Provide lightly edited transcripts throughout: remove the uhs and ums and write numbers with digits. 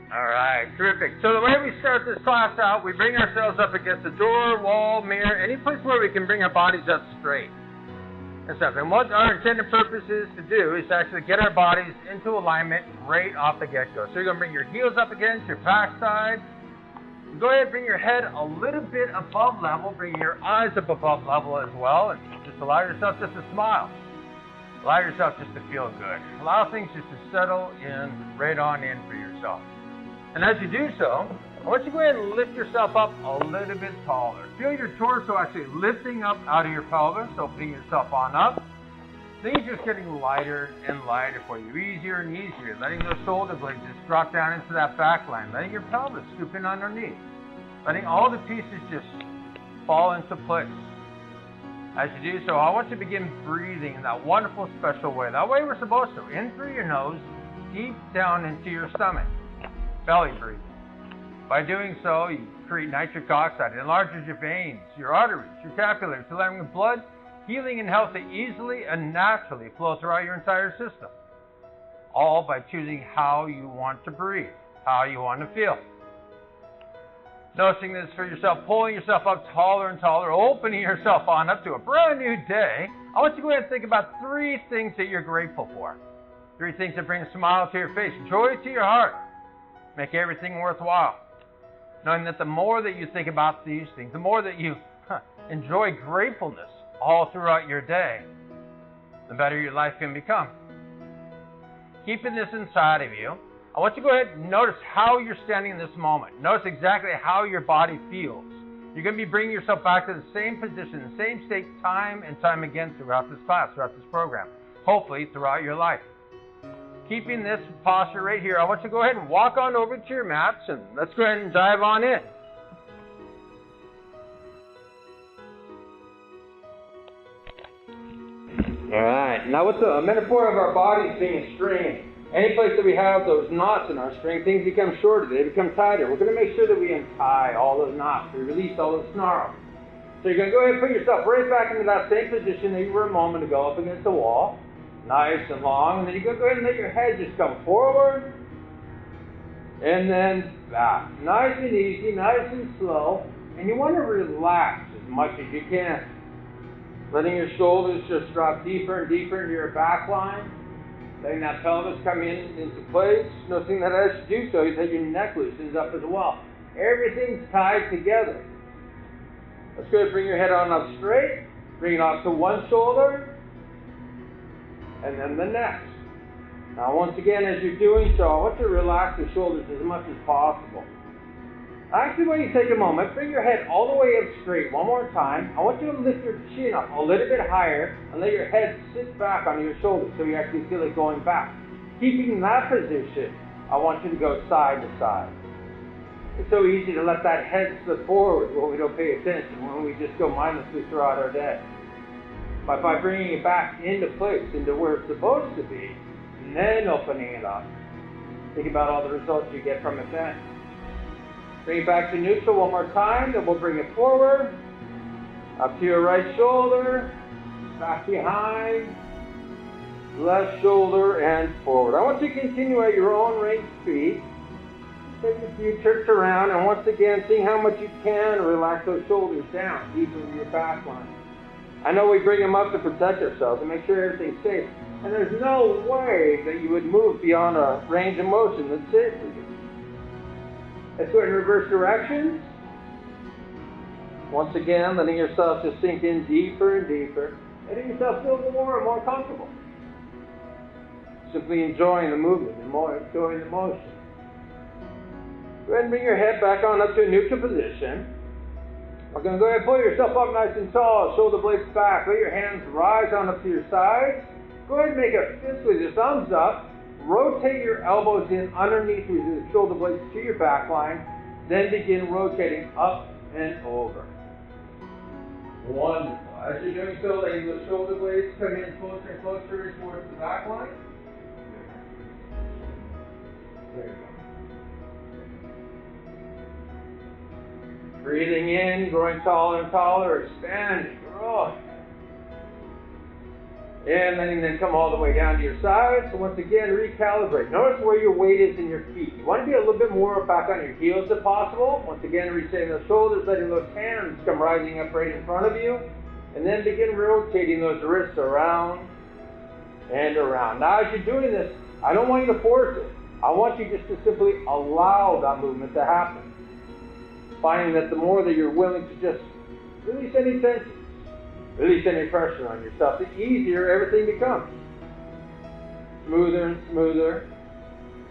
All right, terrific. So the way we start this class out, we bring ourselves up against the door, wall, mirror, any place where we can bring our bodies up straight and stuff. And what our intended purpose is to do is to actually get our bodies into alignment right off the get-go. So you're going to bring your heels up against your backside. Go ahead and bring your head a little bit above level. Bring your eyes up above level as well. And just allow yourself just to smile. Allow yourself just to feel good. Allow things just to settle in, right on in for yourself. And as you do so, I want you to go ahead and lift yourself up a little bit taller. Feel your torso actually lifting up out of your pelvis, opening yourself on up. Things just getting lighter and lighter for you, easier and easier. Letting those shoulder blades just drop down into that back line. Letting your pelvis scoop in underneath. Letting all the pieces just fall into place. As you do so, I want you to begin breathing in that wonderful, special way. That way we're supposed to. In through your nose, deep down into your stomach. Belly breathing. By doing so, you create nitric oxide. It enlarges your veins, your arteries, your capillaries, allowing the blood, healing and health to easily and naturally flow throughout your entire system. All by choosing how you want to breathe, how you want to feel. Noticing this for yourself, pulling yourself up taller and taller, opening yourself on up to a brand new day. I want you to go ahead and think about 3 things that you're grateful for. 3 things that bring a smile to your face, joy to your heart, make everything worthwhile. Knowing that the more that you think about these things, the more that you enjoy gratefulness all throughout your day, the better your life can become. Keeping this inside of you, I want you to go ahead and notice how you're standing in this moment. Notice exactly how your body feels. You're going to be bringing yourself back to the same position, the same state time and time again throughout this class, throughout this program, hopefully throughout your life. Keeping this posture right here, I want you to go ahead and walk on over to your mats, and let's go ahead and dive on in. All right, now with the metaphor of our bodies being a string, any place that we have those knots in our string, things become shorter, they become tighter. We're going to make sure that we untie all those knots, we release all those snarls. So you're going to go ahead and put yourself right back into that same position that you were a moment ago, up against the wall. Nice and long, and then you go ahead and let your head just come forward and then back. Nice and easy, nice and slow, and you want to relax as much as you can. Letting your shoulders just drop deeper and deeper into your back line, letting that pelvis come into place. Noticing that as you do so, that your neck loosens up as well. Everything's tied together. Let's go ahead and bring your head on up straight, bring it off to one shoulder, and then the next. Now once again, as you're doing so, I want you to relax your shoulders as much as possible. Actually, when you take a moment, bring your head all the way up straight one more time. I want you to lift your chin up a little bit higher and let your head sit back on your shoulders so you actually feel it going back. Keeping that position, I want you to go side to side. It's so easy to let that head slip forward when we don't pay attention, when we just go mindlessly throughout our day. But by bringing it back into place, into where it's supposed to be, and then opening it up, think about all the results you get from it then. Bring it back to neutral one more time, then we'll bring it forward, up to your right shoulder, back behind, left shoulder, and forward. I want you to continue at your own rate of speed. Take a few trips around, and once again, seeing how much you can relax those shoulders down, deeper in your back line. I know we bring them up to protect ourselves and make sure everything's safe. And there's no way that you would move beyond a range of motion that's safe for you. Let's go in reverse directions. Once again, letting yourself just sink in deeper and deeper. Letting yourself feel more and more comfortable. Simply enjoying the movement and more enjoying the motion. Go ahead and bring your head back on up to a neutral position. We're going to go ahead and pull yourself up nice and tall, shoulder blades back. Let your hands rise on up to your sides. Go ahead and make a fist with your thumbs up. Rotate your elbows in underneath with your shoulder blades to your back line. Then begin rotating up and over. Wonderful. As you're doing so, letting those shoulder blades come in closer and closer towards the back line. There you go. Breathing in, growing taller and taller, expanding, growing. And then come all the way down to your sides. So once again, recalibrate. Notice where your weight is in your feet. You want to be a little bit more back on your heels if possible. Once again, resetting those shoulders, letting those hands come rising up right in front of you. And then begin rotating those wrists around and around. Now as you're doing this, I don't want you to force it. I want you just to simply allow that movement to happen. Finding that the more that you're willing to just release any tension, release any pressure on yourself, the easier everything becomes. Smoother and smoother.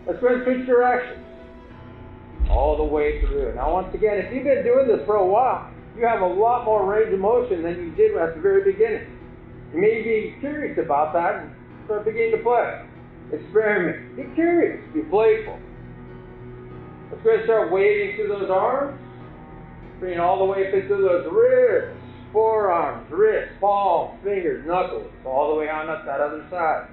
Let's go ahead and switch directions. All the way through. Now once again, if you've been doing this for a while, you have a lot more range of motion than you did at the very beginning. You may be curious about that and start beginning to play. Experiment. Be curious. Be playful. Let's go ahead and start waving through those arms. Bringing all the way through those wrists, forearms, wrists, palms, fingers, knuckles, all the way on up that other side.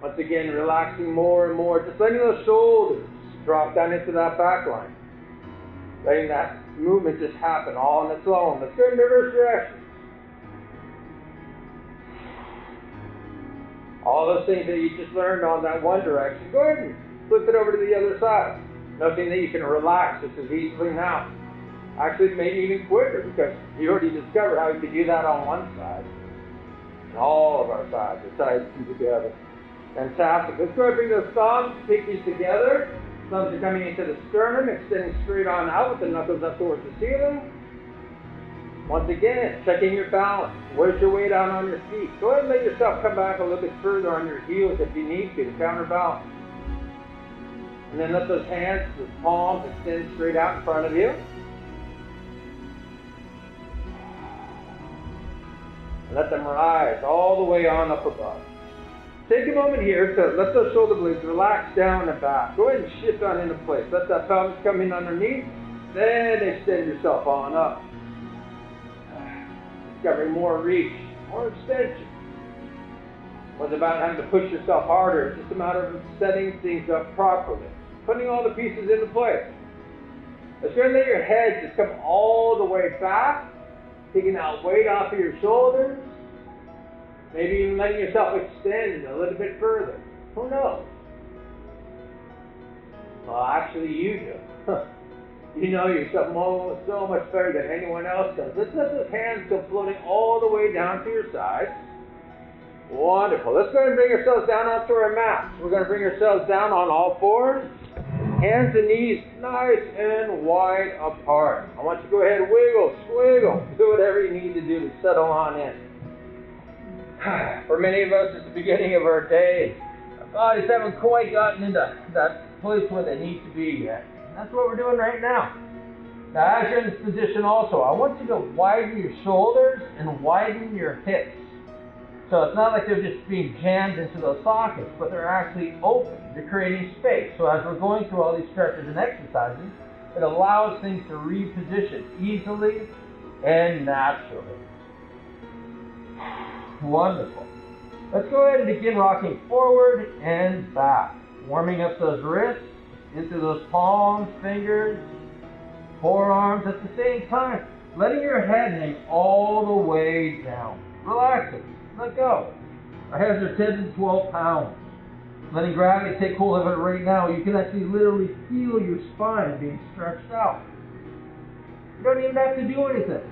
Once again, relaxing more and more. Just letting those shoulders drop down into that back line. Letting that movement just happen all on its own. Let's go in reverse direction. All those things that you just learned on that one direction, go ahead and flip it over to the other side. Nothing that you can relax just as easily now. Actually, maybe even quicker, because you already discovered how you could do that on one side. And all of our sides, the sides come together. Fantastic. Let's go ahead and bring those thumbs, pinkies together. Thumbs are coming into the sternum, extending straight on out with the knuckles up towards the ceiling. Once again, checking your balance. Where's your weight out on your feet? Go ahead and let yourself come back a little bit further on your heels if you need to counterbalance. And then let those hands, the palms, extend straight out in front of you. And let them rise all the way on up above. Take a moment here to let those shoulder blades relax down and back. Go ahead and shift on into place. Let that pelvis come in underneath. Then extend yourself on up. Discovering more reach, more extension. It wasn't about having to push yourself harder. It's just a matter of setting things up properly. Putting all the pieces into place. Let's go ahead and let your head just come all the way back. Taking that weight off of your shoulders. Maybe even letting yourself extend a little bit further. Who knows? Well, actually you do. You know yourself so much better than anyone else does. Let's let those hands go floating all the way down to your sides. Wonderful. Let's go ahead and bring ourselves down onto our mats. We're going to bring ourselves down on all fours. Hands and knees nice and wide apart. I want you to go ahead and wiggle, squiggle, do whatever you need to do to settle on in. For many of us, it's the beginning of our day. Our bodies haven't quite gotten into that place where they need to be yet. And that's what we're doing right now. Now, as you're in this position also, I want you to widen your shoulders and widen your hips. So it's not like they're just being jammed into those sockets, but they're actually open. You're creating space. So as we're going through all these stretches and exercises, it allows things to reposition easily and naturally. Wonderful. Let's go ahead and begin rocking forward and back. Warming up those wrists into those palms, fingers, forearms at the same time. Letting your head hang all the way down. Relaxing. Let go. Our heads are 10 to 12 pounds. Letting gravity take hold of it right now. You can actually literally feel your spine being stretched out. You don't even have to do anything.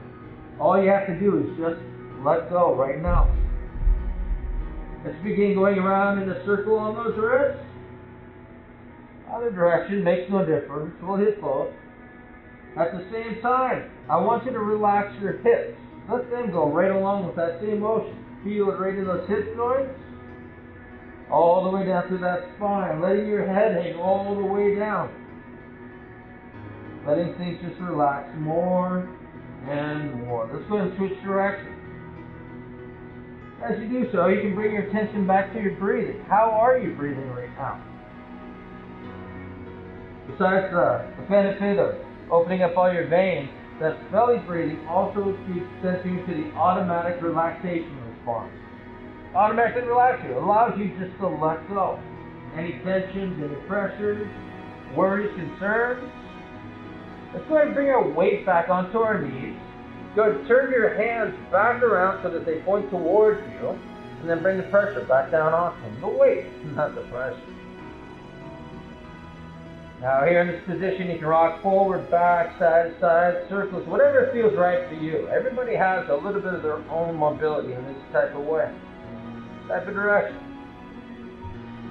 All you have to do is just let go right now. Let's begin going around in a circle on those wrists. Other direction makes no difference. We'll hit both. At the same time, I want you to relax your hips. Let them go right along with that same motion. Feel it right in those hip joints. All the way down through that spine. Letting your head hang all the way down. Letting things just relax more and more. Let's go ahead and switch directions. As you do so, you can bring your attention back to your breathing. How are you breathing right now? Besides the benefit of opening up all your veins, that belly breathing also sends you to the automatic relaxation response. Automatically relax you. It allows you just to let go. Any tensions, any pressures, worries, concerns. Let's go ahead and bring our weight back onto our knees. Go ahead and turn your hands back around so that they point towards you. And then bring the pressure back down onto them. The weight, not the pressure. Now here in this position, you can rock forward, back, side to side, circles, whatever feels right for you. Everybody has a little bit of their own mobility in this type of way, type of direction.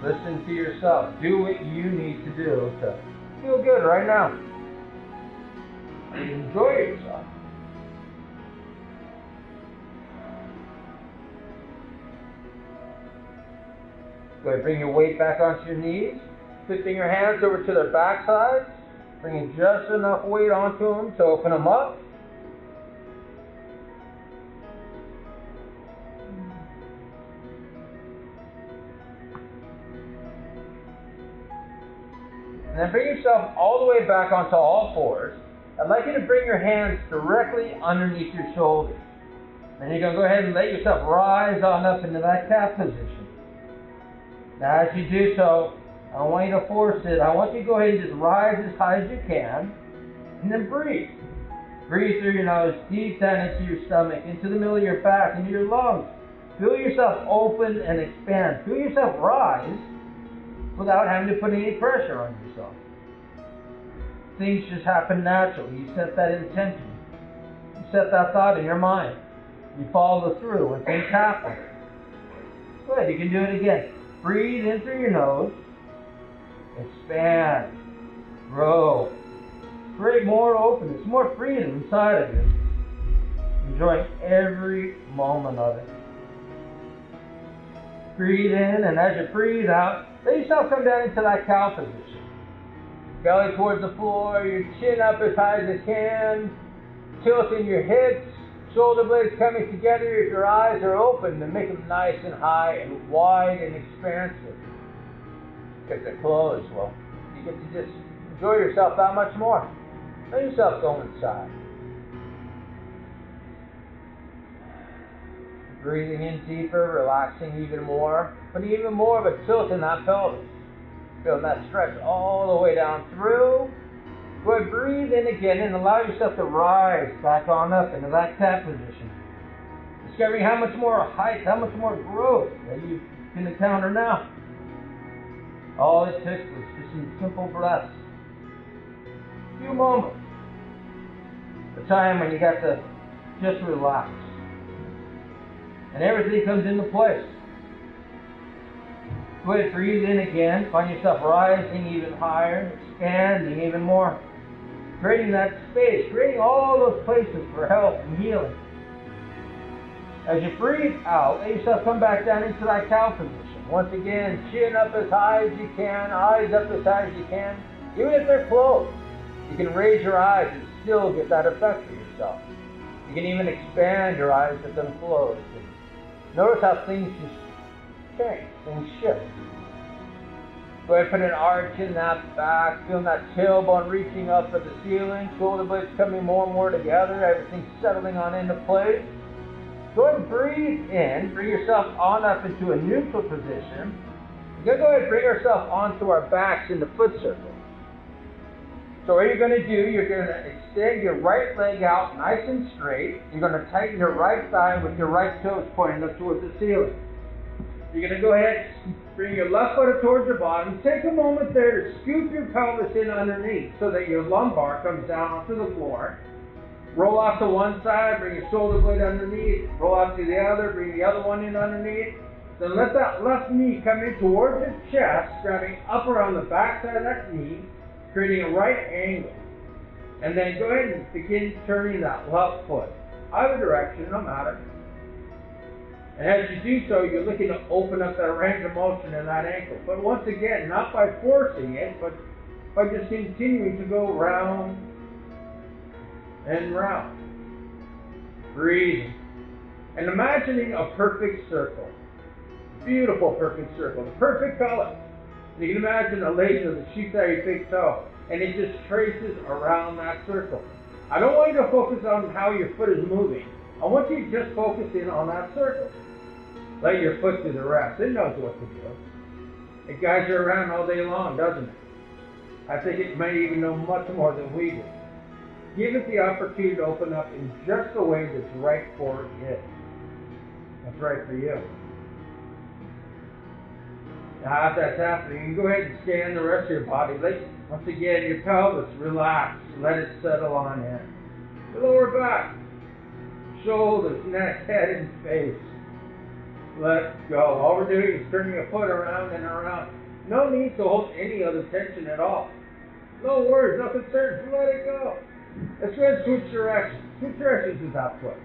Listen to yourself. Do what you need to do to feel good right now. Enjoy yourself. Go ahead, bring your weight back onto your knees. Flipping your hands over to their back sides. Bringing just enough weight onto them to open them up. And then bring yourself all the way back onto all fours. I'd like you to bring your hands directly underneath your shoulders. Then you're going to go ahead and let yourself rise on up into that calf position. Now as you do so, I don't want you to force it. I want you to go ahead and just rise as high as you can. And then breathe. Breathe through your nose, deep down into your stomach, into the middle of your back, into your lungs. Feel yourself open and expand. Feel yourself rise without having to put any pressure on yourself. Things just happen naturally. You set that intention. You set that thought in your mind. You follow through and things happen. Good, you can do it again. Breathe in through your nose. Expand. Grow. Create more openness, more freedom inside of you. Enjoy every moment of it. Breathe in, and as you breathe out, let yourself come down into that cow position. Belly towards the floor, your chin up as high as you can, tilting your hips, shoulder blades coming together. If your eyes are open, then make them nice and high and wide and expansive. If they're closed, well, you get to just enjoy yourself that much more. Let yourself go inside. Breathing in deeper, relaxing even more, putting even more of a tilt in that pelvis. Feeling that stretch all the way down through. Go ahead, breathe in again and allow yourself to rise back on up into that cat position. Discovering how much more height, how much more growth that you can encounter now. All it took was just some simple breaths. A few moments. A time when you got to just relax. And everything comes into place. Go ahead, breathe in again. Find yourself rising even higher, expanding even more. Creating that space, creating all those places for health and healing. As you breathe out, let yourself come back down into that cow position. Once again, chin up as high as you can, eyes up as high as you can. Even if they're closed, you can raise your eyes and still get that effect for yourself. You can even expand your eyes with them closed. And notice how things just change, things shift. Go ahead and put an arch in that back, feeling that tailbone reaching up for the ceiling, shoulder blades coming more and more together, everything settling on into place. Go ahead and breathe in, bring yourself on up into a neutral position. We're going to go ahead and bring ourselves onto our backs in the foot circle. So what you're going to do, you're going to extend your right leg out nice and straight. You're going to tighten your right thigh with your right toes pointing up towards the ceiling. You're going to go ahead and bring your left foot up towards your bottom. Take a moment there to scoop your pelvis in underneath so that your lumbar comes down onto the floor. Roll off to one side, bring your shoulder blade underneath. Roll off to the other, bring the other one in underneath. Then let that left knee come in towards your chest, grabbing up around the back side of that knee, creating a right angle. And then go ahead and begin turning that left foot either direction, no matter. And as you do so, you're looking to open up that range of motion in that ankle. But once again, not by forcing it, but by just continuing to go round and round. Breathing. And imagining a perfect circle. Beautiful perfect circle. The perfect color. You can imagine a lady with a sheep out your big toe, and it just traces around that circle. I don't want you to focus on how your foot is moving. I want you to just focus in on that circle. Let your foot do the rest. It knows what to do. It guides you around all day long, doesn't it? I think it may even know much more than we do. Give it the opportunity to open up in just the way that's right for it. That's right for you. Now, if that's happening, you can go ahead and scan the rest of your body. Once again, your pelvis, relax. Let it settle on in. Your lower back, shoulders, neck, head, and face. Let go. All we're doing is turning a foot around and around. No need to hold any other tension at all. No worries, no concerns. Let it go. Let's go ahead and switch directions. Switch directions with that foot.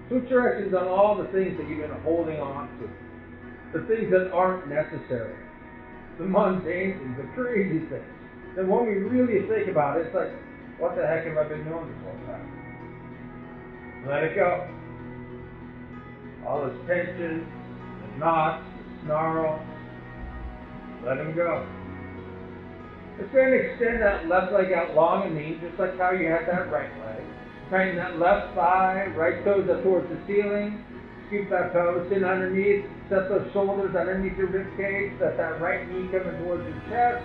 Switch directions on all the things that you've been holding on to. The things that aren't necessary. The mundane things, the crazy things. Then when we really think about it, it's like, what the heck have I been doing this whole time? Let it go. All this tension, the knots, the snarls, let them go. Let's go ahead and extend that left leg out long and lean, just like how you had that right leg. Tighten that left thigh, right toes up towards the ceiling. Scoop that pelvis in underneath. Set those shoulders underneath your rib cage. Set that right knee coming towards your chest.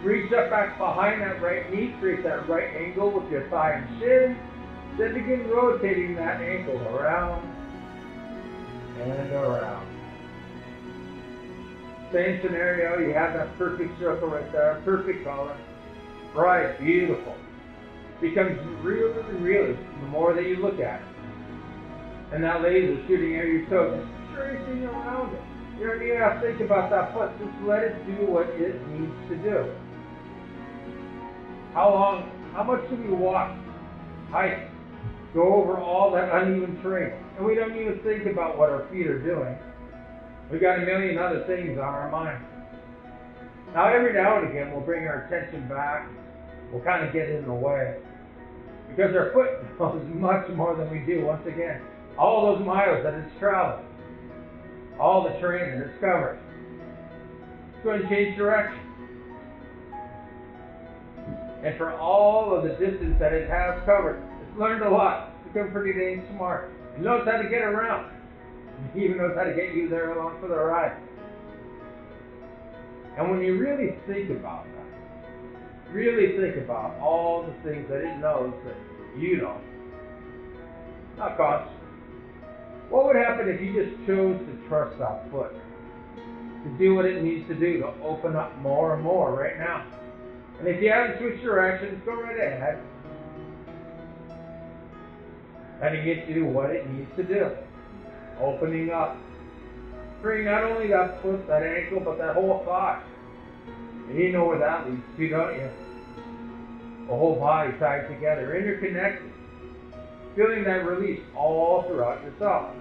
Reach up back behind that right knee. Create that right angle with your thigh and shin. Then begin rotating that ankle around and around. Same scenario. You have that perfect circle right there. Perfect color. Bright. Beautiful. Becomes really, really the more that you look at it. And that laser shooting at your toes, just tracing around it. You don't even have to think about that foot. Just let it do what it needs to do. How much do we walk, hike, go over all that uneven terrain? And we don't even think about what our feet are doing. We've got a million other things on our mind. Now, every now and again, we'll bring our attention back. We'll kind of get in the way. Because our foot knows much more than we do, once again. All those miles that it's traveled. All the terrain that it's covered. Let's go ahead and change direction. And for all of the distance that it has covered, it's learned a lot. It's become pretty dang smart. It knows how to get around. It even knows how to get you there along for the ride. And when you really think about that, really think about all the things that it knows that you don't, not conscious. What would happen if you just chose to trust that foot? To do what it needs to do, to open up more and more right now. And if you haven't switched directions, go right ahead. Letting it do what it needs to do. Opening up. Bring not only that foot, that ankle, but that whole thigh. And you know where that leads to, don't you? The whole body tied together, interconnected. Feeling that release all throughout yourself.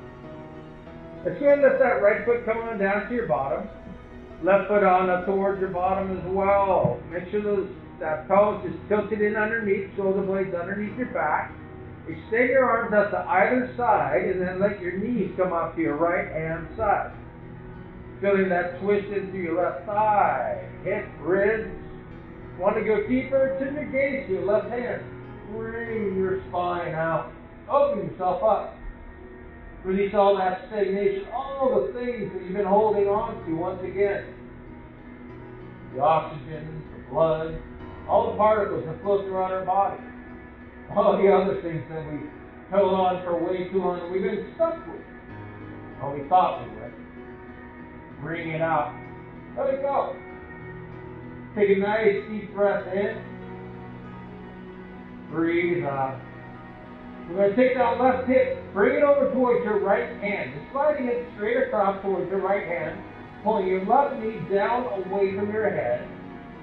Let's go ahead and let that right foot come on down to your bottom. Left foot on up towards your bottom as well. Make sure that pelvis is tilted in underneath, shoulder blades underneath your back. Extend your arms out to either side and then let your knees come up to your right hand side. Feeling that twist into your left thigh, hip, ribs. Want to go deeper? To negate your left hand. Bring your spine out. Open yourself up. Release all that stagnation, all the things that you've been holding on to once again. The oxygen, the blood, all the particles that flow throughout our body. All the other things that we held on for way too long that we've been stuck with. Or we thought we would. Bring it out. Let it go. Take a nice deep breath in. Breathe out. We're going to take that left hip, bring it over towards your right hand. Just sliding it straight across towards your right hand. Pulling your left knee down away from your head.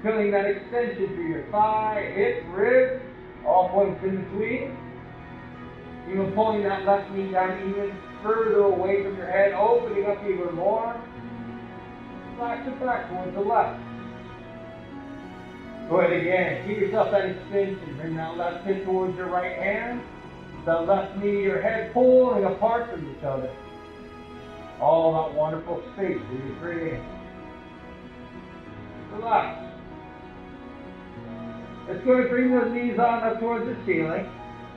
Feeling that extension through your thigh, hip, ribs, all points in between. Even pulling that left knee down even further away from your head, opening up even more. Flex it back towards the left. Go ahead again. Give yourself that extension. Bring that left hip towards your right hand. The left knee, your head pulling apart from each other. All that wonderful space that you're creating. Relax. Let's go and bring those knees on up towards the ceiling.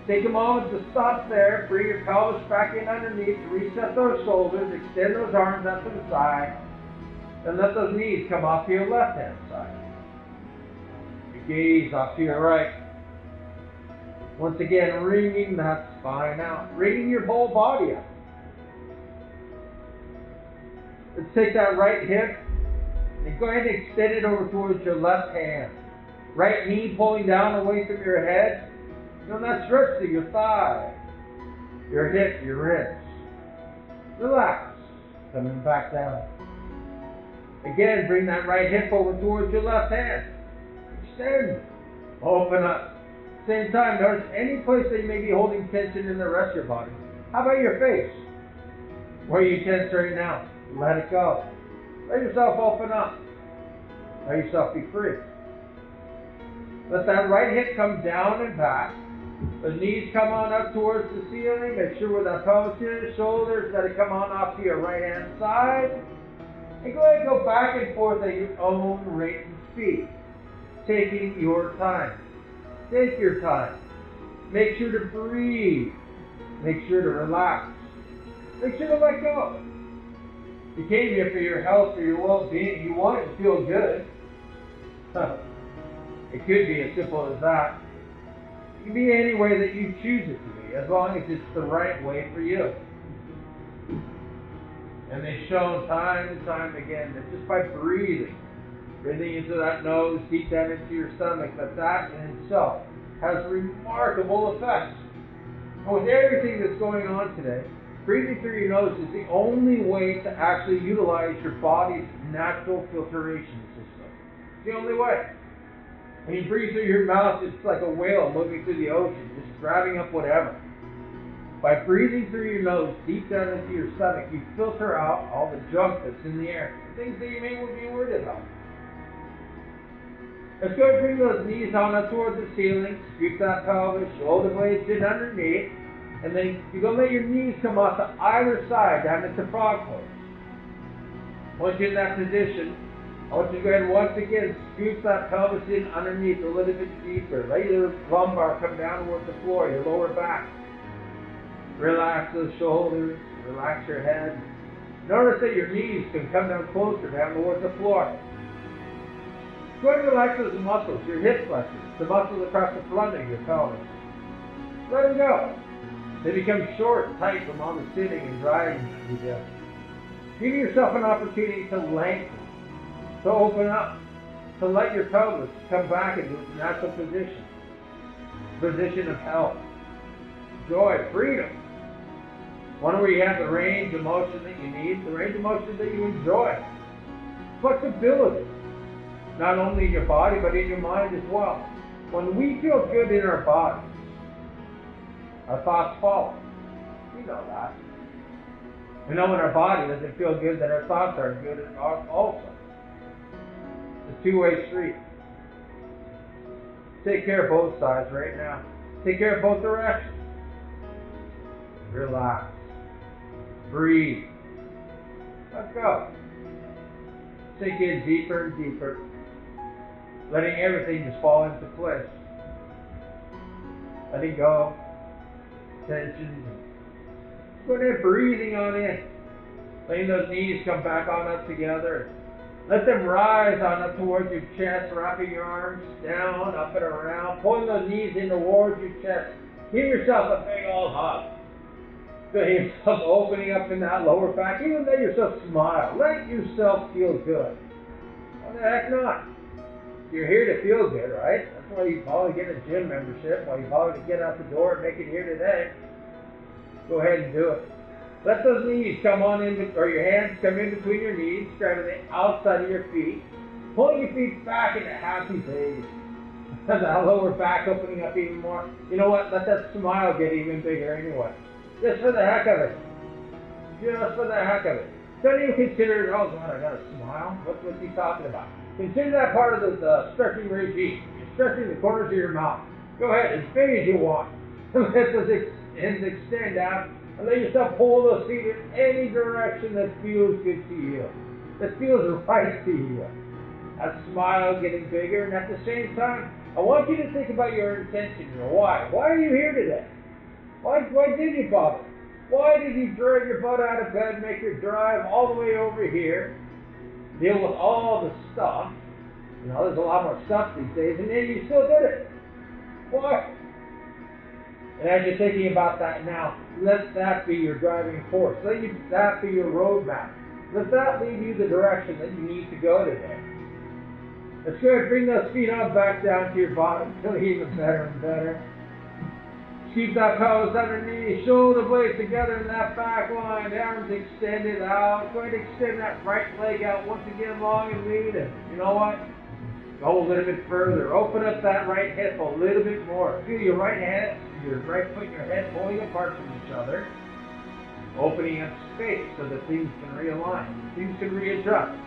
Take a moment to stop there. Bring your pelvis back in underneath. Reset those shoulders. Extend those arms up to the side. And let those knees come off to your left hand side. Your gaze off to your right. Once again, wringing that spine out. Wringing your whole body out. Let's take that right hip, And go ahead and extend it over towards your left hand. Right knee pulling down away from your head. Feel that stretch to your thigh, your hip, your wrist. Relax. Coming back down. Again, bring that right hip over towards your left hand. Extend. Open up. Same time, notice any place that you may be holding tension in the rest of your body. How about your face? Where are you tense right now? Let it go. Let yourself open up. Let yourself be free. Let that right hip come down and back. The knees come on up towards the ceiling. Make sure where that pelvis is, shoulders, let it come on off to your right hand side. And go ahead and go back and forth at your own rate and speed. Taking your time. Take your time. Make sure to breathe. Make sure to relax. Make sure to let go. You came here for your health, for your well-being. You want it to feel good. It could be as simple as that. It can be any way that you choose it to be, as long as it's the right way for you. And they've shown time and time again that just by breathing into that nose, deep down into your stomach, that in itself has remarkable effects. And with everything that's going on today, breathing through your nose is the only way to actually utilize your body's natural filtration system. It's the only way. When you breathe through your mouth, it's like a whale moving through the ocean, just grabbing up whatever. By breathing through your nose, deep down into your stomach, you filter out all the junk that's in the air, things that you may be worried about. Let's go and bring those knees on up towards the ceiling, scoop that pelvis, shoulder blades in underneath, and then you're going to let your knees come off to either side, down into frog pose. Once you're in that position, I want you to go ahead and once again scoop that pelvis in underneath a little bit deeper. Let your lumbar come down towards the floor, your lower back. Relax those shoulders, relax your head. Notice that your knees can come down closer, down towards the floor. Go ahead and relax those muscles, your hip flexors, the muscles across the front of your pelvis. Let them go. They become short and tight from all the sitting and driving you do. Give yourself an opportunity to lengthen, to open up, to let your pelvis come back into its natural position. Position of health, joy, freedom. One where you have the range of motion that you need, the range of motion that you enjoy. Flexibility, not only in your body, but in your mind as well. When we feel good in our body, our thoughts follow. We know that. We know when our body doesn't feel good, that our thoughts aren't good also. It's a two-way street. Take care of both sides right now. Take care of both directions. Relax. Breathe. Let go. Sink in deeper and deeper. Letting everything just fall into place. Letting go. Tension. Go ahead, breathing on in. Letting those knees come back on up together. Let them rise on up towards your chest, wrapping your arms down, up and around. Pulling those knees in towards your chest. Give yourself a big old hug. Feel yourself opening up in that lower back. Even let yourself smile. Let yourself feel good. Why the heck not? You're here to feel good, right? That's why you probably get a gym membership, why you probably get out the door and make it here today. Go ahead and do it. Let those knees come on in, or your hands come in between your knees, grabbing the outside of your feet. Pulling your feet back into happy baby. That lower back opening up even more. You know what? Let that smile get even bigger anyway. Just for the heck of it. Just for the heck of it. Don't even consider, oh God, I got a smile. What's he talking about? Consider that part of the stretching regime. You're stretching the corners of your mouth. Go ahead, as big as you want. Let those hands extend out. And let yourself pull those feet in any direction that feels good to you. That feels right to you. That smile getting bigger, and at the same time, I want you to think about your intention. Why? Why are you here today? Why did you bother? Why did you drag your butt out of bed, make your drive all the way over here, deal with all the stuff? You know, there's a lot more stuff these days, and then you still did it. Why? And as you're thinking about that now, let that be your driving force. Let that be your roadmap. Let that lead you the direction that you need to go today. That's good. Bring those feet up, back down to your bottom. Feel even better and better. Keep that pelvis underneath, shoulder blades together in that back line, arms extended out. Go ahead and extend that right leg out once again, long and lean. And you know what? Go a little bit further. Open up that right hip a little bit more. Feel your right foot and your head pulling apart from each other. Opening up space so that things can realign, things can readjust.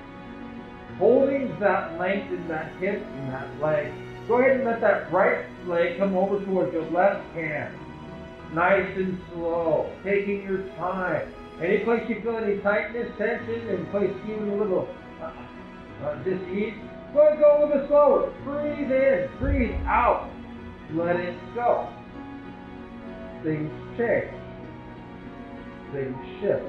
Holding that length in that hip and that leg. Go ahead and let that right leg come over towards your left hand. Nice and slow, taking your time. Any place you feel any tightness, tension, any place even a little dis-ease, go ahead and go a little bit slower. Breathe in, breathe out. Let it go. Things change. Things shift.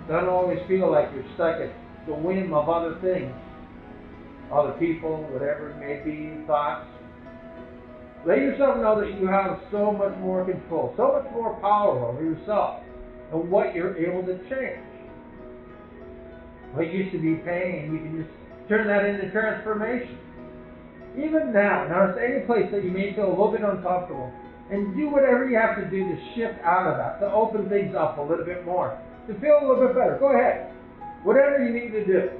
Don't always feel like you're stuck at the whim of other things. Other people, whatever it may be, thoughts. Let yourself know that you have so much more control, so much more power over yourself and what you're able to change. What used to be pain, you can just turn that into transformation. Even now, notice any place that you may feel a little bit uncomfortable, and do whatever you have to do to shift out of that, to open things up a little bit more, to feel a little bit better. Go ahead. Whatever you need to do.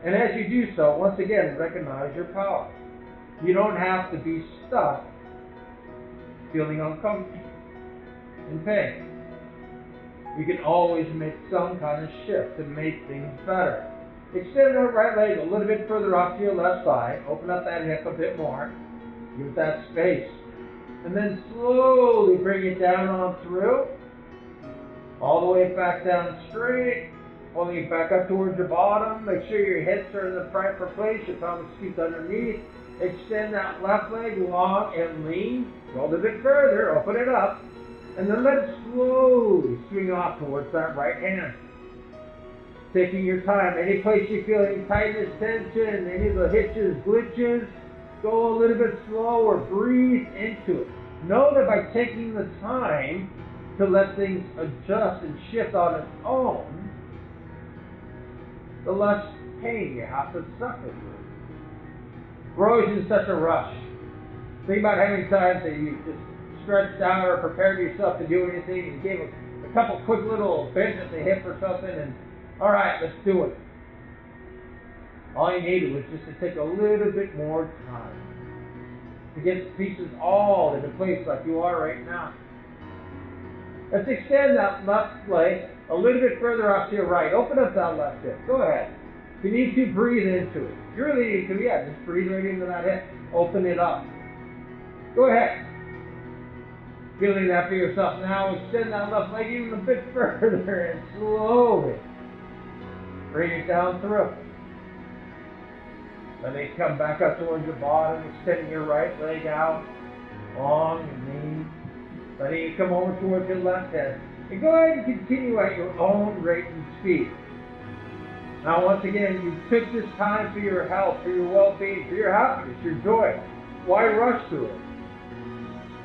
And as you do so, once again, recognize your power. You don't have to be stuck feeling uncomfortable, in pain. You can always make some kind of shift to make things better. Extend that right leg a little bit further off to your left side. Open up that hip a bit more. Give it that space. And then slowly bring it down on through. All the way back down straight. Pulling it back up towards your bottom. Make sure your hips are in the proper place. Your pelvis scooped underneath. Extend that left leg long and lean. Go a little bit further. Open it up. And then let it slowly swing off towards that right hand. Taking your time. Any place you feel any tightness, tension, any of the hitches, glitches, go a little bit slower. Breathe into it. Know that by taking the time to let things adjust and shift on its own, the less pain you have to suffer through. We're always in such a rush. Think about how many times that you just stretched out or prepared yourself to do anything and gave a couple quick little bends at the hip or something and, all right, let's do it. All you needed was just to take a little bit more time to get the pieces all into place like you are right now. Let's extend that left leg a little bit further off to your right. Open up that left hip. Go ahead. If you need to, breathe into it. You really need to, just breathe right into that hip. Open it up. Go ahead. Feeling that for yourself. Now extend that left leg even a bit further and slowly bring it down through. Let it come back up towards your bottom, extending your right leg out, long and lean. Letting it come over towards your left head. And go ahead and continue at your own rate and speed. Now once again, you took this time for your health, for your well-being, for your happiness, your joy. Why rush through it?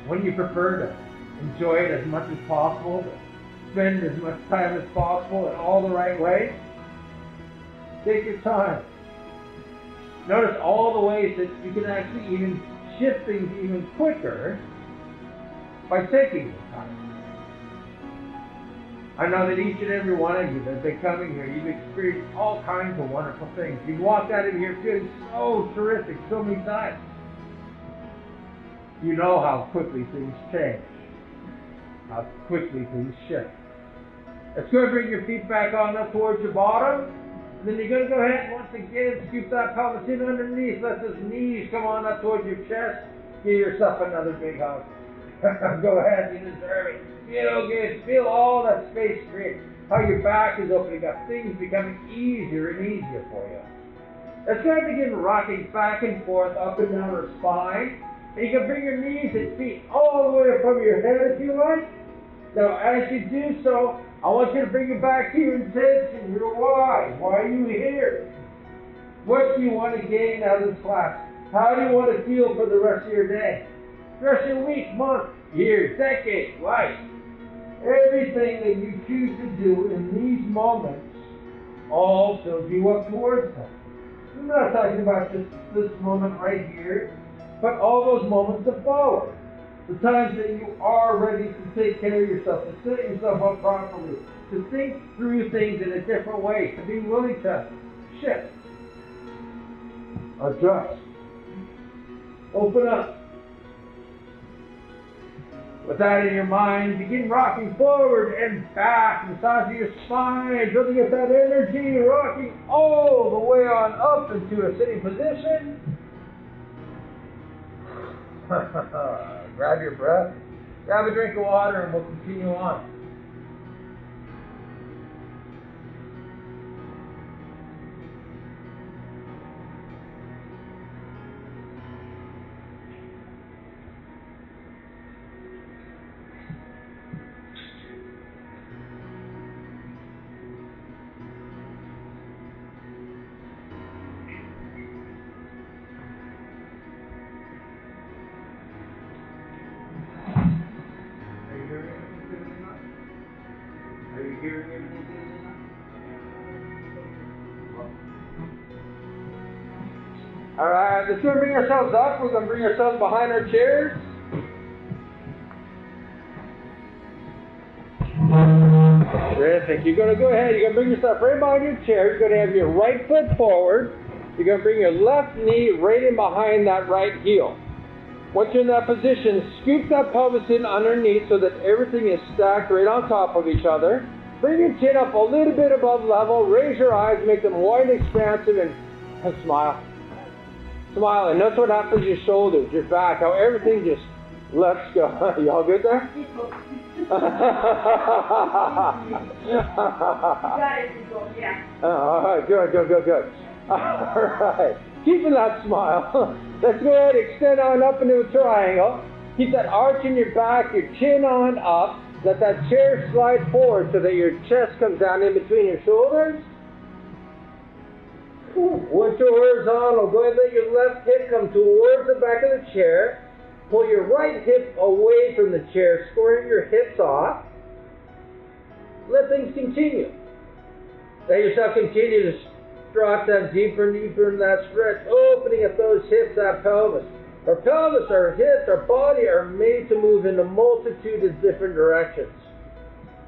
Wouldn't you prefer to enjoy it as much as possible, to spend as much time as possible in all the right ways? Take your time. Notice all the ways that you can actually even shift things even quicker by taking the time. I know that each and every one of you that have been coming here, you've experienced all kinds of wonderful things. You've walked out of here feeling so terrific so many times. You know how quickly things change, how quickly things shift. Let's go ahead and bring your feet back on up towards your bottom. And then you're going to go ahead and once again scoop that pelvis in underneath. Let those knees come on up towards your chest. Give yourself another big hug. Go ahead, you deserve it. Feel good. Feel all that space created. How your back is opening up. Things becoming easier and easier for you. Let's go ahead and begin rocking back and forth up and down our spine. And you can bring your knees and feet all the way up from your head if you like. Now, as you do so, I want you to bring it back to your intention, your why. Why are you here? What do you want to gain out of this class? How do you want to feel for the rest of your day? The rest of your week, month, year, decade, life. Everything that you choose to do in these moments all fills you up towards them. I'm not talking about just this moment right here, but all those moments that follow. The times that you are ready to take care of yourself, to set yourself up properly, to think through things in a different way, to be willing to shift, adjust, open up. With that in your mind, begin rocking forward and back, massaging your spine, building up that energy, rocking all the way on up into a sitting position. Grab your breath, grab a drink of water, and we'll continue on. Hearing everything? Alright, let's go bring ourselves up. We're going to bring ourselves behind our chairs. Terrific. You're going to go ahead. You're going to bring yourself right behind your chair. You're going to have your right foot forward. You're going to bring your left knee right in behind that right heel. Once you're in that position, scoop that pelvis in underneath so that everything is stacked right on top of each other. Bring your chin up a little bit above level. Raise your eyes, make them wide and expansive, and smile. Smile, and notice what happens to your shoulders, your back, how everything just lets go. You all good there? All right, good. All right, keeping that smile. Let's go ahead and extend on up into a triangle. Keep that arch in your back, your chin on up. Let that chair slide forward so that your chest comes down in between your shoulders. Once you're horizontal, go ahead and let your left hip come towards the back of the chair. Pull your right hip away from the chair, squaring your hips off. Let things continue. Let yourself continue to drop down deeper and deeper in that stretch, opening up those hips, that pelvis. Our pelvis, our hips, our body are made to move in a multitude of different directions.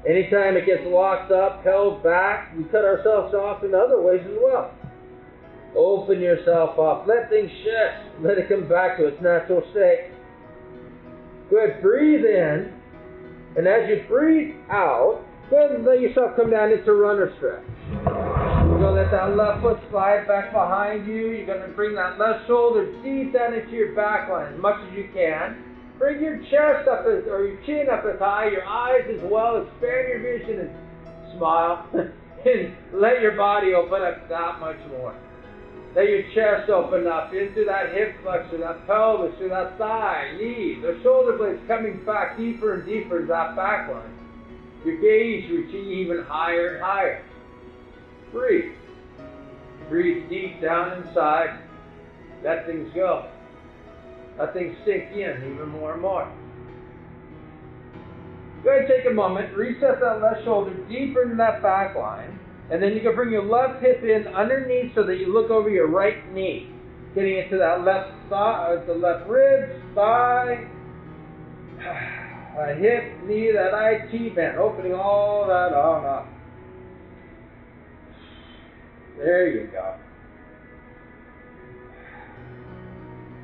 Anytime it gets locked up, held back, we cut ourselves off in other ways as well. Open yourself up. Let things shift. Let it come back to its natural state. Go ahead, breathe in. And as you breathe out, go ahead and let yourself come down into runner stretch. You're going to let that left foot slide back behind you. You're going to bring that left shoulder deep down into your back line as much as you can. Bring your chest up or your chin up as high, your eyes as well. Expand your vision and smile. And let your body open up that much more. Let your chest open up into that hip flexor, that pelvis, to that thigh, knee, the shoulder blades coming back deeper and deeper to that back line. Your gaze reaching even higher and higher. Breathe. Breathe deep down inside. Let things go. Let things sink in even more and more. Go ahead and take a moment. Reset that left shoulder deeper into that back line. And then you can bring your left hip in underneath so that you look over your right knee. Getting into that left thigh, the left ribs, thigh, hip, knee, that IT band. Opening all that on up. There you go.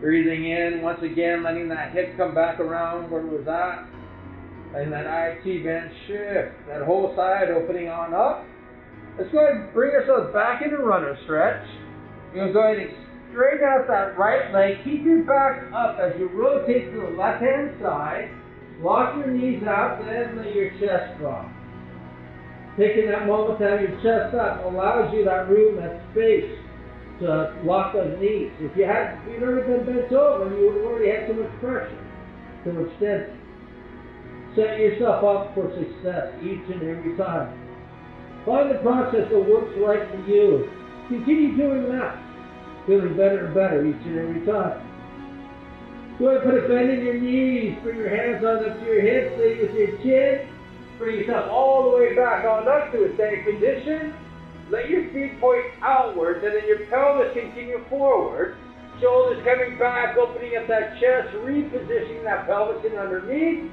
Breathing in, once again, letting that hip come back around where it was at. Letting that IT band shift. That whole side opening on up. Let's go ahead and bring ourselves back into runner stretch. You're going to go ahead and straighten out that right leg. Keep your back up as you rotate to the left-hand side. Lock your knees out, then let your chest drop. Taking that moment to have your chest up allows you that room, that space to lock those knees. If you'd already been bent over, you would have already had too much pressure, too much tension. Set yourself up for success each and every time. Find the process that works right for you. Continue doing that. Feeling better and better each and every time. Go ahead and put a bend in your knees. Bring your hands on up to your hips. Lay with your chin. Bring yourself all the way back on up to a standing position. Let your feet point outwards, and then your pelvis continue forward. Shoulders coming back, opening up that chest, repositioning that pelvis in underneath.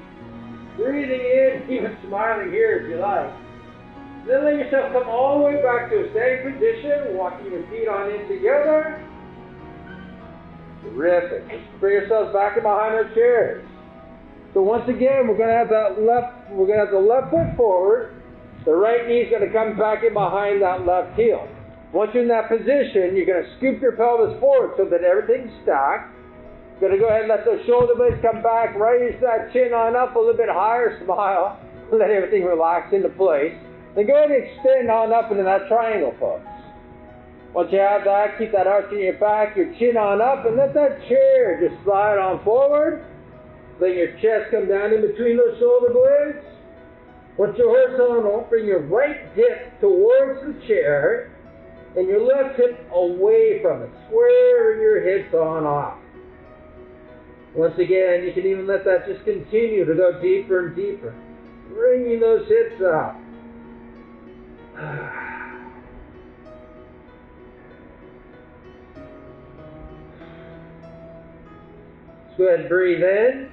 Breathing in, even smiling here if you like. Then let yourself come all the way back to a standing position, walking your feet on in together. Terrific. Bring yourselves back in behind our chairs. So once again, we're going to have the left foot forward. The right knee is going to come back in behind that left heel. Once you're in that position, you're going to scoop your pelvis forward so that everything's stacked. You're going to go ahead and let those shoulder blades come back. Raise that chin on up a little bit higher. Smile. Let everything relax into place. Then go ahead and extend on up into that triangle pose. Once you have that, keep that arch in your back, your chin on up, and let that chair just slide on forward. Let your chest come down in between those shoulder blades. Once you're horizontal, bring your right hip towards the chair and your left hip away from it. Square your hips on off. Once again, you can even let that just continue to go deeper and deeper. Bringing those hips up. Let's go ahead and breathe in.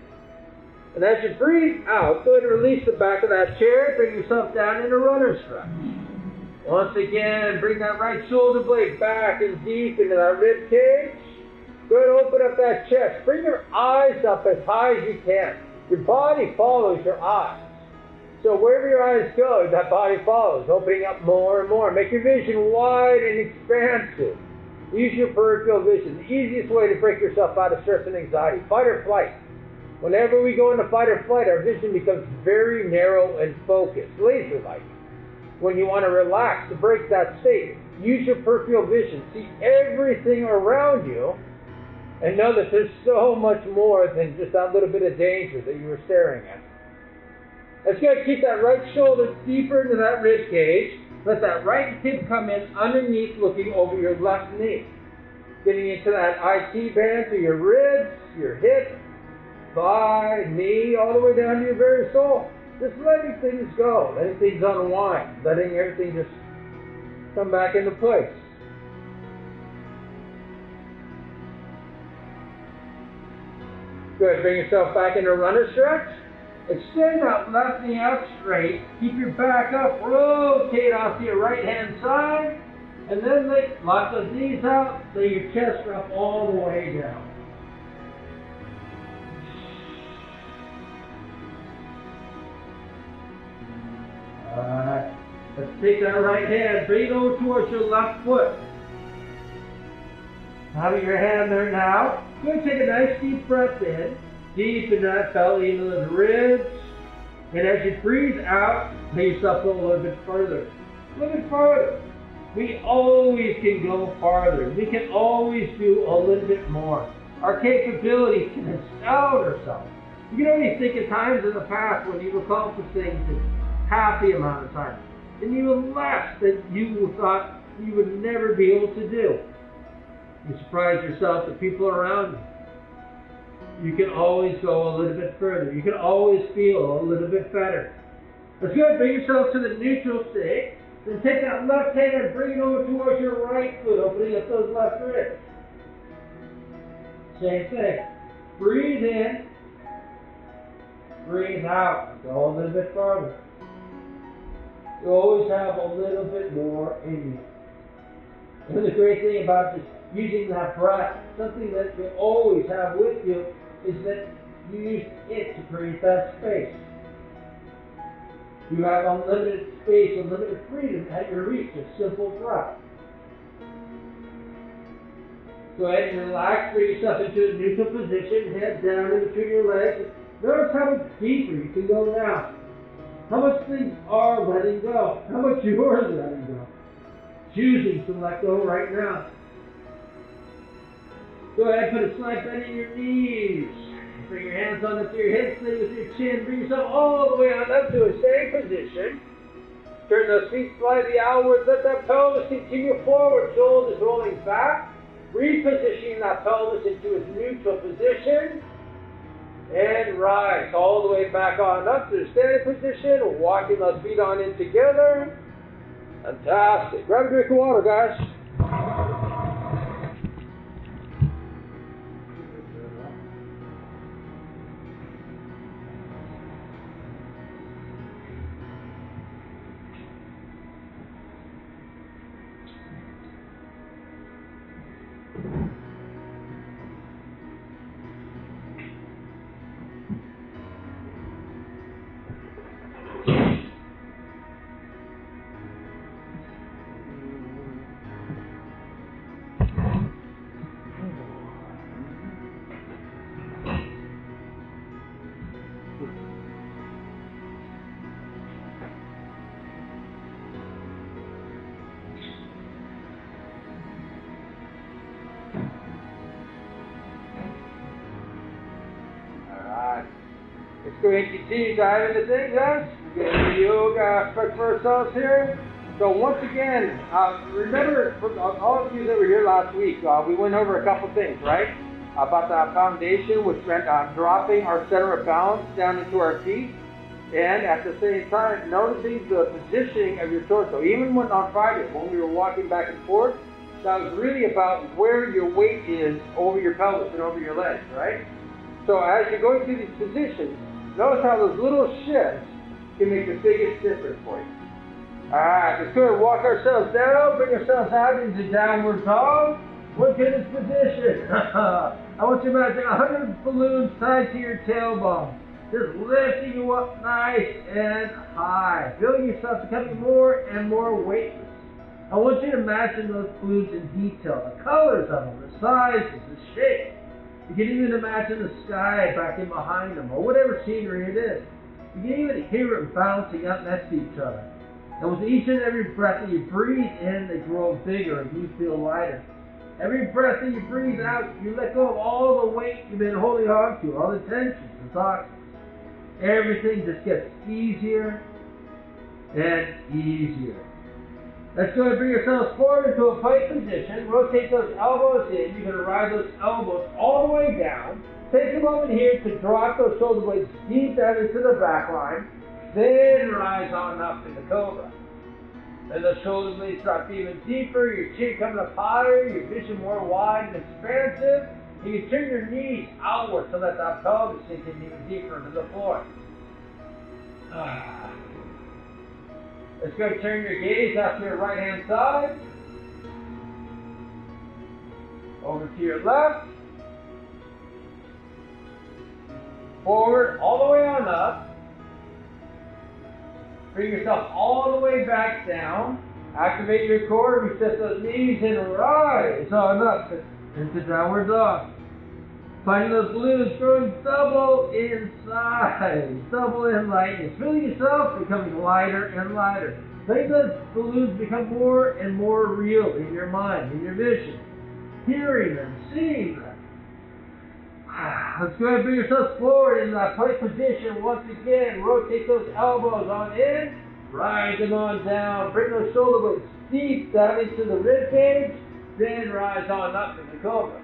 And as you breathe out, go ahead and release the back of that chair. Bring yourself down in a runner stretch. Once again, bring that right shoulder blade back and deep into that rib cage. Go ahead and open up that chest. Bring your eyes up as high as you can. Your body follows your eyes. So wherever your eyes go, that body follows, opening up more and more. Make your vision wide and expansive. Use your peripheral vision. The easiest way to break yourself out of stress and anxiety. Fight or flight. Whenever we go into fight or flight, our vision becomes very narrow and focused, laser-like. When you want to relax, to break that state, use your peripheral vision. See everything around you and know that there's so much more than just that little bit of danger that you were staring at. Let's go ahead and keep that right shoulder deeper into that rib cage. Let that right hip come in underneath, looking over your left knee. Getting into that IT band through your ribs, your hips, thigh, knee, all the way down to your very soul. Just letting things go, letting things unwind, letting everything just come back into place. Good, bring yourself back into runner stretch. Extend that left knee out straight. Keep your back up, rotate off to your right hand side, and then lock those knees out, lay your chest drop all the way down. Alright, let's take that right hand, bring it over towards your left foot. Having your hand there now, go ahead and take a nice deep breath in, deep in that belly, into those ribs. And as you breathe out, let yourself go a little bit further. A little bit farther. We always can go farther. We can always do a little bit more. Our capabilities can astound ourselves. You can only think of times in the past when you've accomplished things in half the amount of time, and even less that you thought you would never be able to do. You surprise yourself, the people around you. You can always go a little bit further. You can always feel a little bit better. Let's go ahead and bring yourself to the neutral state. Then take that left hand and bring it over towards your right foot, opening up those left ribs. Same thing. Breathe in. Breathe out. Go a little bit farther. You always have a little bit more in you. And the great thing about just using that breath, something that you always have with you, is that you use it to create that space. You have unlimited space, unlimited freedom at your reach, a simple breath. Go ahead and relax, bring yourself into a neutral position, head down in between your legs. Notice how much deeper you can go now. How much things are letting go. How much you are letting go. Choosing to let go right now. Go ahead and put a slight bend in your knees. Bring your hands on to your hips, lay with your chin. Bring yourself all the way on up to a standing position. Turn those feet slightly outwards. Let that pelvis continue forward. Shoulders rolling back. Repositioning that pelvis into its neutral position. and rise all the way back on up to the standing position, walking those feet on in together. Fantastic. Grab a drink of water, guys. Let's go ahead and continue diving into things, guys. We're going to do yoga aspect for ourselves here. So once again, remember, for all of you that were here last week, we went over a couple things, right? About the foundation, which meant dropping our center of balance down into our feet, and at the same time, noticing the positioning of your torso. Even when on Friday, when we were walking back and forth, that was really about where your weight is over your pelvis and over your legs, right? So as you're going through these positions, notice how those little shifts can make the biggest difference for you. Alright, let's go ahead and walk ourselves down, bring ourselves out into downward dog. Look at this position. I want you to imagine 100 balloons tied to your tailbone, just lifting you up nice and high, feeling yourself becoming more and more weightless. I want you to imagine those balloons in detail, the colors of them, the sizes, the shapes. You can even imagine the sky back in behind them, or whatever scenery it is. You can even hear them bouncing up next to each other. And with each and every breath that you breathe in, they grow bigger and you feel lighter. Every breath that you breathe out, you let go of all the weight you've been holding on to, all the tensions and toxins. Everything just gets easier and easier. Let's go ahead and bring yourselves forward into a plank position. Rotate those elbows in. You're going to ride those elbows all the way down. Take a moment here to drop those shoulder blades deep down into the back line. Then rise on up in the cobra. Then the shoulder blades drop even deeper. Your chin coming up higher. Your vision more wide and expansive. You can turn your knees outward so that that pelvis sinks even deeper into the floor. Let's go turn your gaze out to your right hand side. Over to your left. Forward, all the way on up. Bring yourself all the way back down. Activate your core, reset those knees, and rise on up into downward dog. Finding those balloons growing double in size, double in lightness. Feeling yourself becoming lighter and lighter. Letting those balloons become more and more real in your mind, in your vision. Hearing them, seeing them. Let's go ahead and bring yourself forward in that plank position once again. Rotate those elbows on in. Rise them on down. Bring those shoulder blades deep down into the rib cage. Then rise on up to the cobra.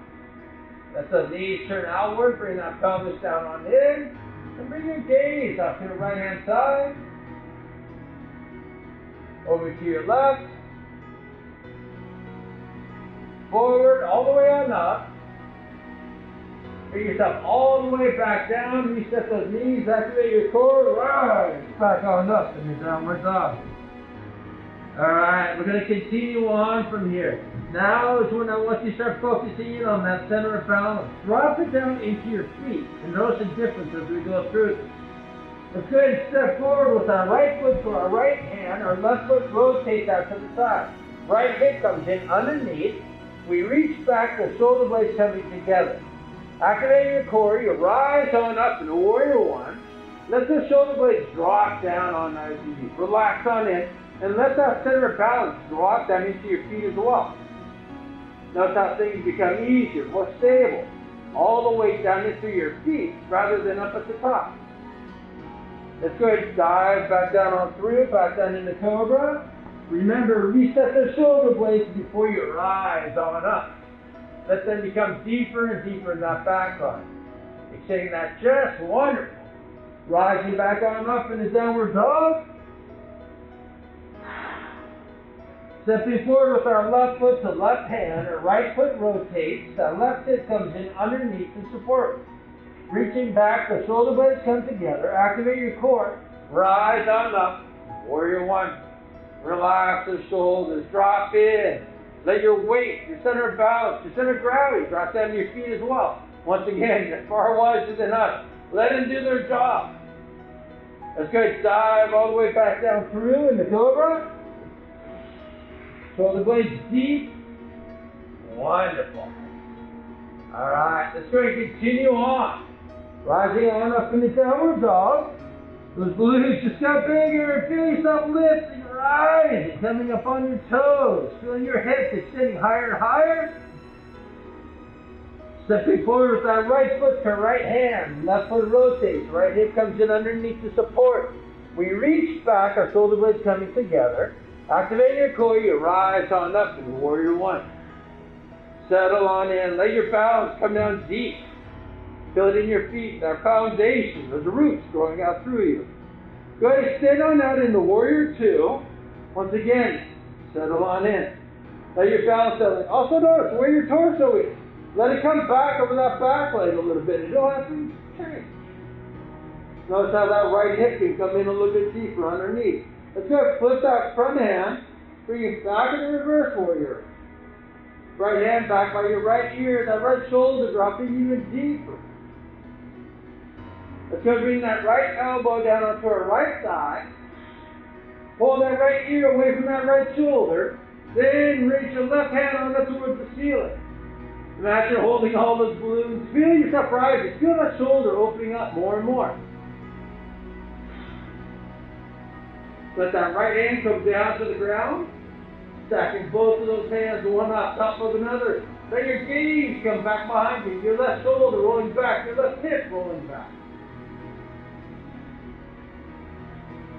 Let the knees turn outward. Bring that pelvis down on in. And bring your gaze up to the right hand side. Over to your left. Forward, all the way on up. Bring yourself all the way back down. Reset those knees. Activate your core. Rise back on up in your downward dog. Alright, we're going to continue on from here. Now is when I want you to start focusing in on that center of balance. Drop it down into your feet and notice the difference as we go through this. Let's go ahead and step forward with our right foot to our right hand. Our left foot rotates out to the side. Right hip comes in underneath. We reach back, the shoulder blades coming together. Activate your core. You rise on up into warrior one. Let the shoulder blades drop down on those knees. Relax on in. And let that center of balance drop down into your feet as well. Notice how things become easier, more stable. All the way down into your feet rather than up at the top. Let's go ahead and dive back down on through, back down into cobra. Remember, reset the shoulder blades before you rise on up. Let them become deeper and deeper in that back line. Extending that chest, wonderful. Rising back on up in the downward dog. Stepping forward with our left foot to left hand, our right foot rotates, that left hip comes in underneath to support. Reaching back, the shoulder blades come together, activate your core, rise on up, warrior one. Relax the shoulders, drop in. Let your weight, your center of balance, your center of gravity drop down to your feet as well. Once again, you're far wiser than us. Let them do their job. Let's go dive all the way back down through in the cobra. Shoulder blades deep. Wonderful. All right, let's go and continue on. Rising on up in the downward dog. Those balloons just got bigger. Feel yourself lifting, rising, coming up on your toes. Feeling your hips extending higher and higher. Stepping forward with that right foot to right hand. Left foot rotates. Right hip comes in underneath to support. We reach back, our shoulder blades coming together. Activate your core, you rise on up in warrior one. Settle on in. Let your balance come down deep. Feel it in your feet, that foundation, those roots growing out through you. Go ahead and extend on out into warrior two. Once again, settle on in. Let your balance settle in. Also notice where your torso is. Let it come back over that back leg a little bit. You don't have to change. Notice how that right hip can come in a little bit deeper underneath. Let's go. Flip that front hand. Bring it back in the reverse warrior. Right hand back by your right ear. That right shoulder dropping even deeper. Let's go bring that right elbow down onto our right side. Pull that right ear away from that right shoulder. Then reach your left hand on up towards the ceiling. Imagine holding all those balloons. Feel yourself rising. Feel that shoulder opening up more and more. Let that right hand come down to the ground. Stacking both of those hands, one on top of another. Let your gaze come back behind you. Your left shoulder rolling back. Your left hip rolling back.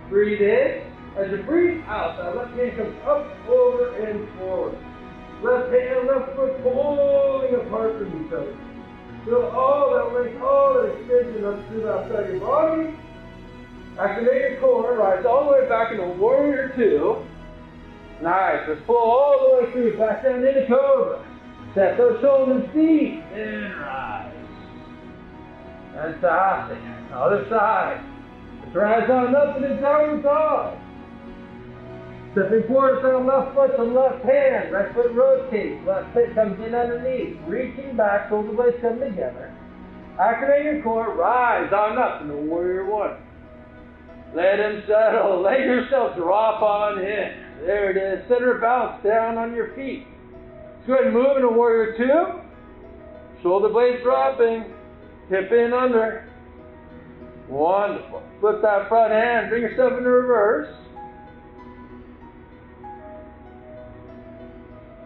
Breathe in. As you breathe out, that left hand comes up, over, and forward. Left hand, left foot pulling apart from each other. Feel all that length, all that extension up through the outside of your body. Activate your core, rise all the way back into warrior two. Nice, let's pull all the way through, back down into cobra. Set those shoulders deep, and rise. Fantastic. Other side. Let's rise on up to the downward dog. Stepping forward with that left foot to left hand. Right foot rotates. Left foot comes in underneath. Reaching back, shoulder blades come together. Activate your core. Rise on up into warrior one. Let them settle. Let yourself drop on in. There it is. Center of balance down on your feet. Let's go ahead and move into warrior two. Shoulder blades dropping. Hip in under. Wonderful. Flip that front hand. Bring yourself into reverse.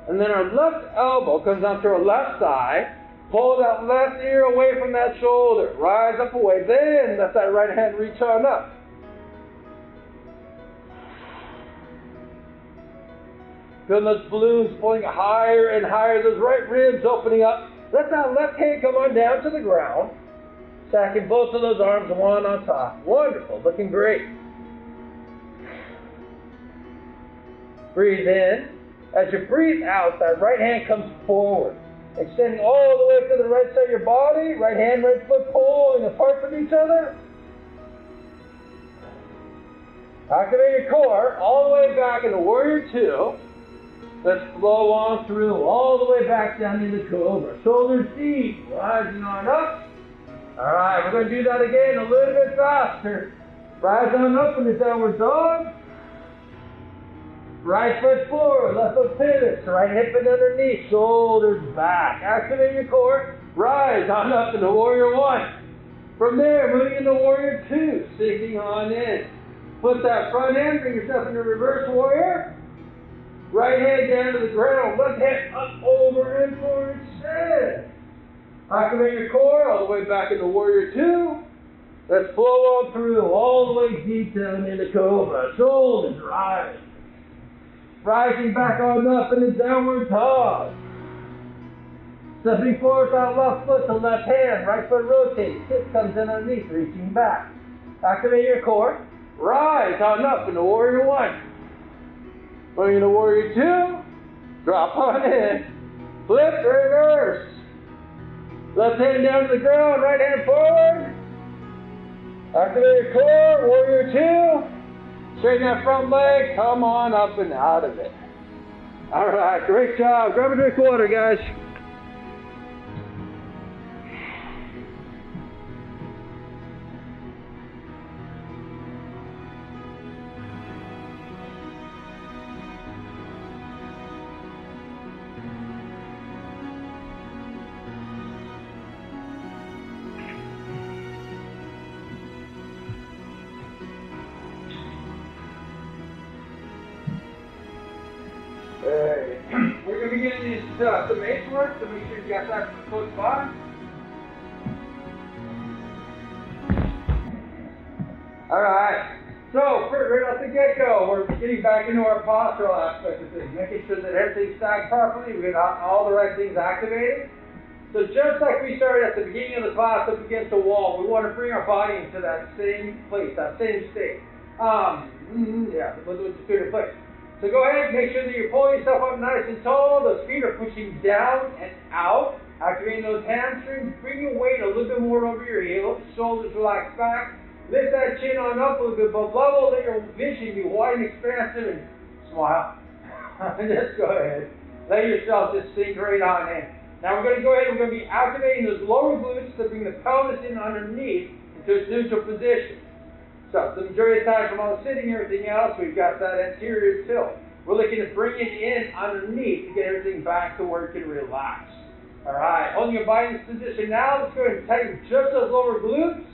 And then our left elbow comes onto our left side. Pull that left ear away from that shoulder. Rise up away. Then let that right hand reach on up. Feel those balloons pulling higher and higher. Those right ribs opening up. Let that left hand come on down to the ground. Stacking both of those arms one on top. Wonderful. Looking great. Breathe in. As you breathe out, that right hand comes forward. Extending all the way to the right side of your body. Right hand, right foot pulling apart from each other. Activate your core all the way back into warrior two. Let's flow on through all the way back down into cobra. Shoulders deep, rising on up. All right, we're going to do that again a little bit faster. Rise on up in the downward dog. Right foot forward, left foot pivots, right hip and underneath, shoulders back. Activate your core, rise on up into warrior one. From there, moving into warrior two, sinking on in. Put that front hand, bring yourself into reverse warrior. Right hand down to the ground, left hand up, over, and forward, extend. Activate your core all the way back into warrior two. Let's flow on through all the way deep down into cobra. Shoulders rise. Rising back on up in the downward dog. Stepping forward with that left foot to left hand, right foot rotates, hip comes in underneath, reaching back. Activate your core. Rise on up into Warrior 1. Going into Warrior 2. Drop on in. Flip, reverse. Left hand down to the ground, right hand forward. Activate your core, Warrior 2. Straighten that front leg, come on up and out of it. Alright, great job. Grab a drink of water, guys. We're going to be getting some Mace work, so make sure you got that close by. Alright, so right off the get-go, we're getting back into our postural aspect of things, making sure that everything's stacked properly, we got all the right things activated. So just like we started at the beginning of the class up against the wall, we want to bring our body into that same place, that same state. Let's do it in place. So go ahead and make sure that you're pulling yourself up nice and tall. Those feet are pushing down and out. Activating those hamstrings. Bring your weight a little bit more over your heels. Shoulders relax back. Lift that chin on up a little bit above level. Let your vision be wide and expansive and smile. Just go ahead. Let yourself just sink right on in. Now we're going to go ahead and we're going to be activating those lower glutes to bring the pelvis in underneath into its neutral position. So the majority of the time from all the sitting and everything else, we've got that anterior tilt. We're looking to bring it in underneath to get everything back to where it can relax. Alright, holding your body in this position now, let's go ahead and tighten just those lower glutes.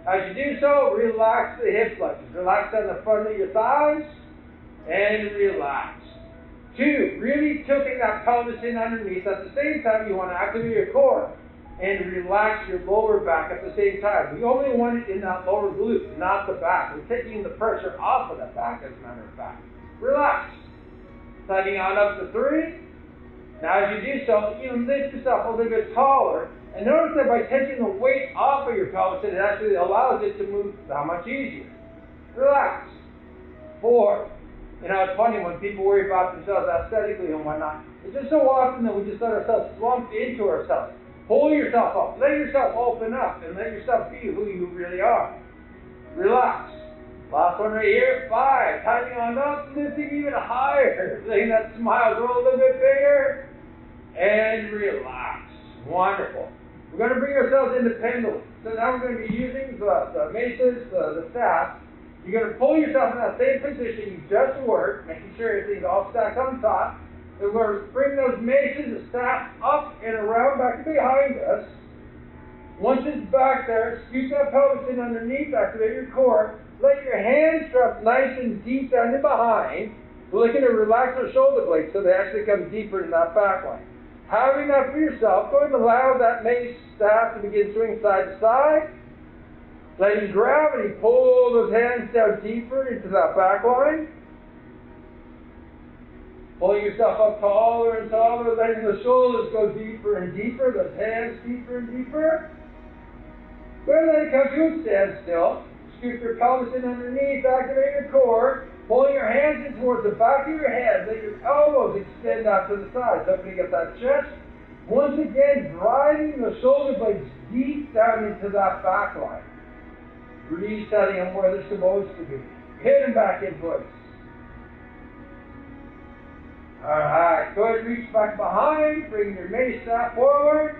As you do so, relax the hip flexors. Relax down the front of your thighs, and relax. 2, really tilting that pelvis in underneath. At the same time, you want to activate your core and relax your lower back at the same time. We only want it in that lower glute, not the back. We're taking the pressure off of the back, as a matter of fact. Relax. Tightening on up to 3. Now as you do so, you lift yourself a little bit taller. And notice that by taking the weight off of your pelvis, it actually allows it to move that much easier. Relax. 4. You know, it's funny when people worry about themselves aesthetically and whatnot. It's just so often that we just let ourselves slump into ourselves. Pull yourself up. Let yourself open up and let yourself be who you really are. Relax. Last one right here. 5. Tightening on up. Lifting even higher. Letting that smile grow a little bit bigger. And relax. Wonderful. We're going to bring ourselves into pendulum. So now we're going to be using the maces, the staff. You're going to pull yourself in that same position you just worked, making sure everything's all stacked on top. Then we're going to bring those maces, the staff, up and around back behind us. Once it's back there, scoot that pelvis in underneath, activate your core. Let your hands drop nice and deep down and behind. We're looking to relax our shoulder blades so they actually come deeper in that back line. Having that for yourself, go ahead and allow that mace staff to begin swinging side to side. Letting gravity pull those hands down deeper into that back line. Pulling yourself up taller and taller, letting the shoulders go deeper and deeper, the hands deeper and deeper. Go ahead and let it come to a standstill. Scoot your pelvis in underneath, activate your core. Pulling your hands in towards the back of your head, let your elbows extend out to the sides, opening up that chest. Once again, driving the shoulder blades deep down into that back line. Resetting them where they're supposed to be. Hit them back in place. Alright, go ahead and reach back behind, bring your mace staff forward.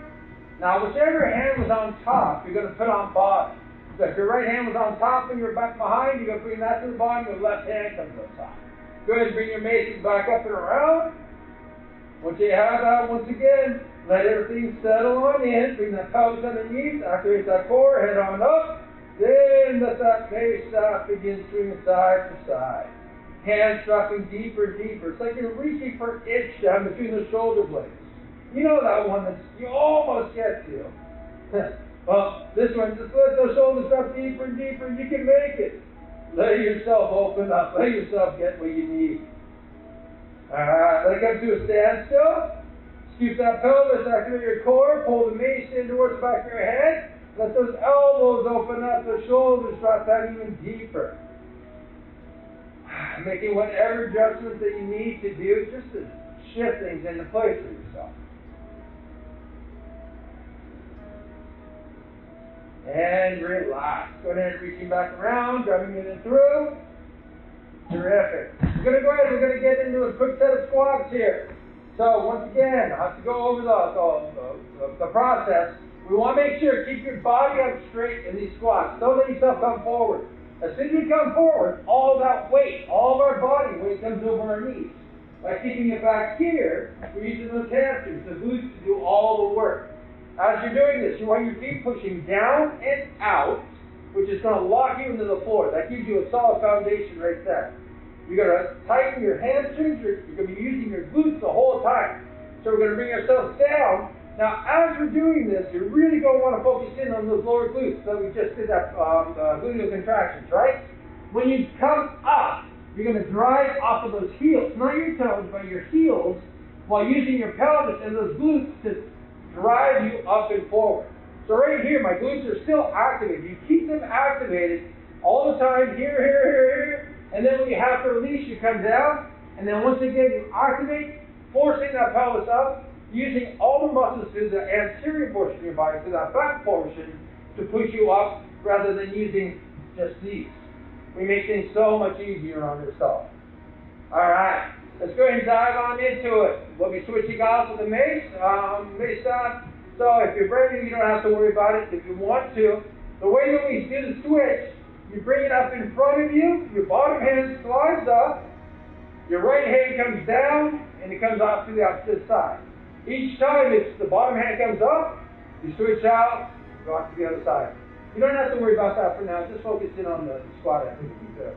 Now, whichever hand was on top, you're going to put on bottom. So if your right hand was on top and you're back behind, you're going to bring that to the bottom, your left hand comes up top. Go ahead and bring your maces back up and around. Once you have that, once again, let everything settle on in. Bring that pelvis underneath, activate that core, head on up. Then let that mace staff begin swinging side to side. Hands dropping deeper and deeper. It's like you're reaching for an inch down between the shoulder blades. You know that one that you almost get to. Well, this one, just let those shoulders drop deeper and deeper, and you can make it. Let yourself open up. Let yourself get what you need. Alright, let it come to a standstill. Scoop that pelvis, activate your core, pull the mace in towards the back of your head. Let those elbows open up, the shoulders drop down even deeper. Making whatever adjustments that you need to do just to shift things into place for yourself. And relax. Go ahead and reaching back around, driving it in through. Terrific. We're going to go ahead, we're going to get into a quick set of squats here. So once again, I have to go over the process. We want to make sure, keep your body up straight in these squats. Don't let yourself come forward. As soon as you come forward, all that weight, all of our body weight comes over our knees. By keeping it back here, we're using those hamstrings, the glutes, to do all the work. As you're doing this, you want your feet pushing down and out, which is going to lock you into the floor. That gives you a solid foundation right there. You're going to tighten your hamstrings. You're going to be using your glutes the whole time. So we're going to bring ourselves down. Now, as we're doing this, you're really going to want to focus in on those lower glutes. So we just did that gluteal contractions, right? When you come up, you're going to drive off of those heels, not your toes, but your heels, while using your pelvis and those glutes to drive you up and forward. So right here, my glutes are still activated. You keep them activated all the time, here. And then when you have to release, you come down. And then once again, you activate, forcing that pelvis up, using all the muscles through the anterior portion of your body, to that back portion, to push you up, rather than using just these. We make things so much easier on yourself. All right, let's go ahead and dive on into it. We'll be switching off with the mace. Mace on. So if you're brand new, you don't have to worry about it. If you want to, the way that we do the switch, you bring it up in front of you, your bottom hand slides up, your right hand comes down, and it comes off to the opposite side. Each time the bottom hand comes up, you switch out, rock to the other side. You don't have to worry about that for now. Just focus in on the squat activity there.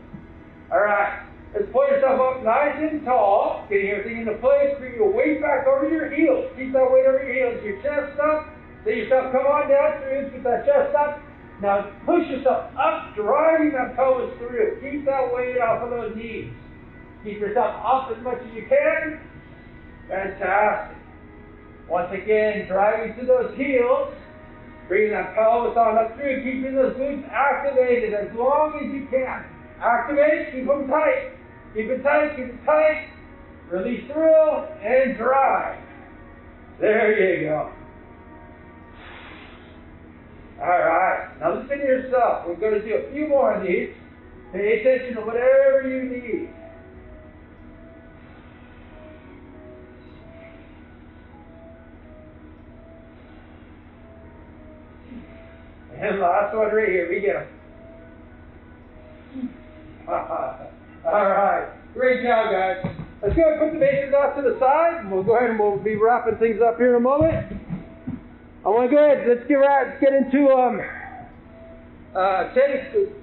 All right. Let's pull yourself up nice and tall. Getting everything into place. Bring your weight back over your heels. Keep that weight over your heels. Your chest up. Let yourself come on down through. Get that chest up. Now push yourself up, driving that pelvis through. Keep that weight off of those knees. Keep yourself up as much as you can. Fantastic. Once again, driving to those heels. Bringing that pelvis on up through. Keeping those glutes activated as long as you can. Activate. Keep them tight. Keep it tight, keep it tight. Release through and drive. There you go. All right, now listen to yourself. We're going to do a few more of these. Pay attention to whatever you need. And last one right here. We get them. All right, great job, guys. Let's go ahead and put the bases off to the side. We'll go ahead and we'll be wrapping things up here in a moment. I want to go ahead. Let's get into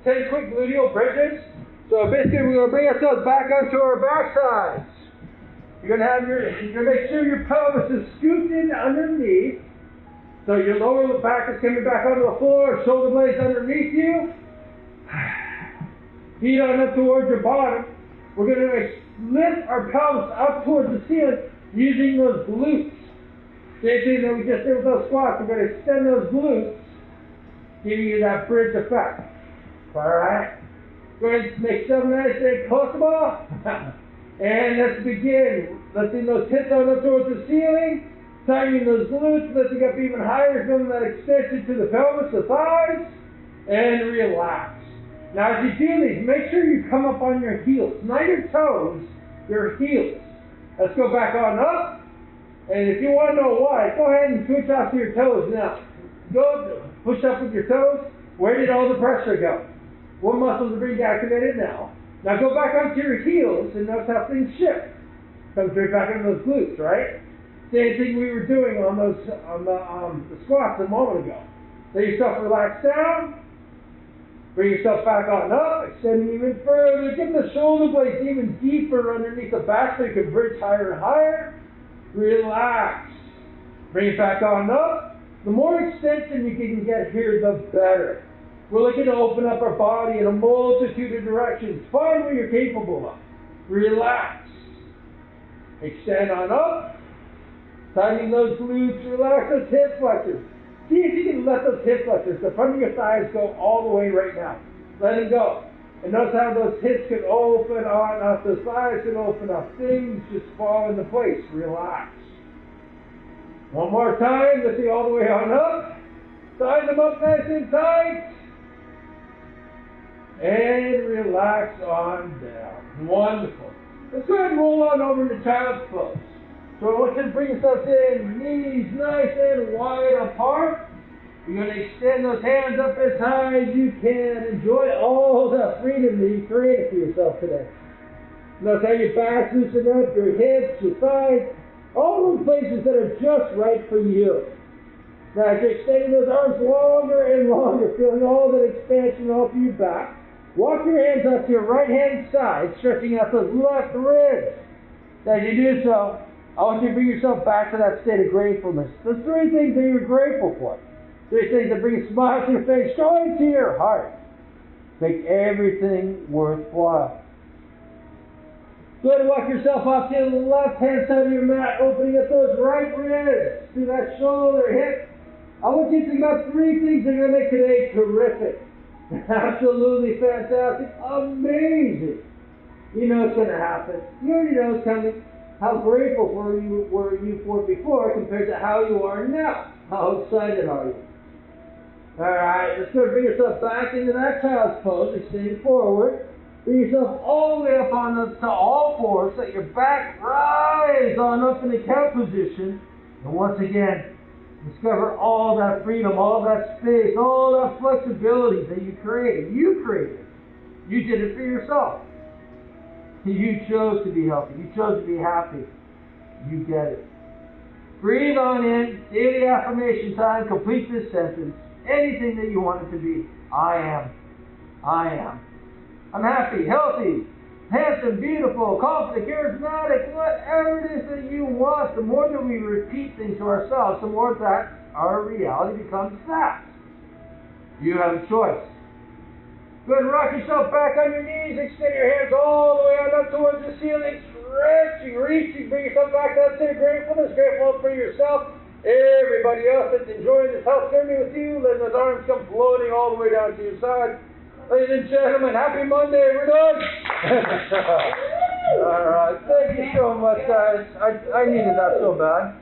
10 quick gluteal bridges. So basically, we're going to bring ourselves back onto our back sides. You're going to make sure your pelvis is scooped in underneath. So your lower back is coming back onto the floor, shoulder blades underneath you. Feet on up towards your bottom. We're going to lift our pelvis up towards the ceiling using those glutes. Same thing that we just did with those squats. We're going to extend those glutes, giving you that bridge effect. All right? Go ahead and make something nice and comfortable. And let's begin. Lifting those hips on up towards the ceiling. Tightening those glutes, lifting up even higher, feeling that extension to the pelvis, the thighs. And relax. Now, as you do these, make sure you come up on your heels. Not your toes, your heels. Let's go back on up. And if you want to know why, go ahead and switch off to your toes now. Go push up with your toes. Where did all the pressure go? What muscles are being activated now? Now go back onto your heels and notice how things shift. Come straight back into those glutes, right? Same thing we were doing on the squats a moment ago. Let yourself relax down. Bring yourself back on up, extending even further. Get the shoulder blades even deeper underneath the back so you can bridge higher and higher. Relax. Bring it back on up. The more extension you can get here, the better. We're looking to open up our body in a multitude of directions. Find what you're capable of. Relax. Extend on up. Tightening those glutes, relax those hip flexors. See if you can let those hip flexors, the front of your thighs, go all the way right now. Let them go. And notice how those hips can open on up, those thighs can open up. Things just fall into place. Relax. One more time. Let's see all the way on up. Tighten them up nice and tight. And relax on down. Wonderful. Let's go ahead and roll on over to child's pose. So I want you to bring yourself in, knees nice and wide apart. You're going to extend those hands up as high as you can. Enjoy all the freedom that you created for yourself today. Notice how your back's loosened up, your hips, your thighs, all those places that are just right for you. Now as you're extending those arms longer and longer, feeling all that expansion all through your back, walk your hands up to your right-hand side, stretching out those left ribs. As you do so, I want you to bring yourself back to that state of gratefulness. The three things that you're grateful for. Three things that bring a smile to your face, joy to your heart. Make everything worthwhile. Go ahead and walk yourself off to the left-hand side of your mat, opening up those right ribs through that shoulder, hip. I want you to think about three things that are going to make today terrific. Absolutely fantastic. Amazing. You know it's going to happen. You already know it's coming. How grateful were you for before compared to how you are now? How excited are you? Alright, let's go and bring yourself back into that child's pose, extend forward. Bring yourself all the way up to all fours, let your back rise on up in the cow position. And once again, discover all that freedom, all that space, all that flexibility that you created. You created it. You did it for yourself. You chose to be healthy. You chose to be happy. You get it. Breathe on in. Daily affirmation time. Complete this sentence. Anything that you want it to be. I am. I am. I'm happy, healthy, handsome, beautiful, confident, charismatic, whatever it is that you want. The more that we repeat things to ourselves, the more that our reality becomes fact. You have a choice. Go ahead and rock yourself back on your knees. Extend your hands all the way on up towards the ceiling. Stretching, reaching. Bring yourself back to that state of gratefulness. Grateful for yourself. Everybody else that's enjoying this health journey with you, letting those arms come floating all the way down to your side. Ladies and gentlemen, happy Monday. We're done. All right. Thank you so much, guys. I needed that so bad.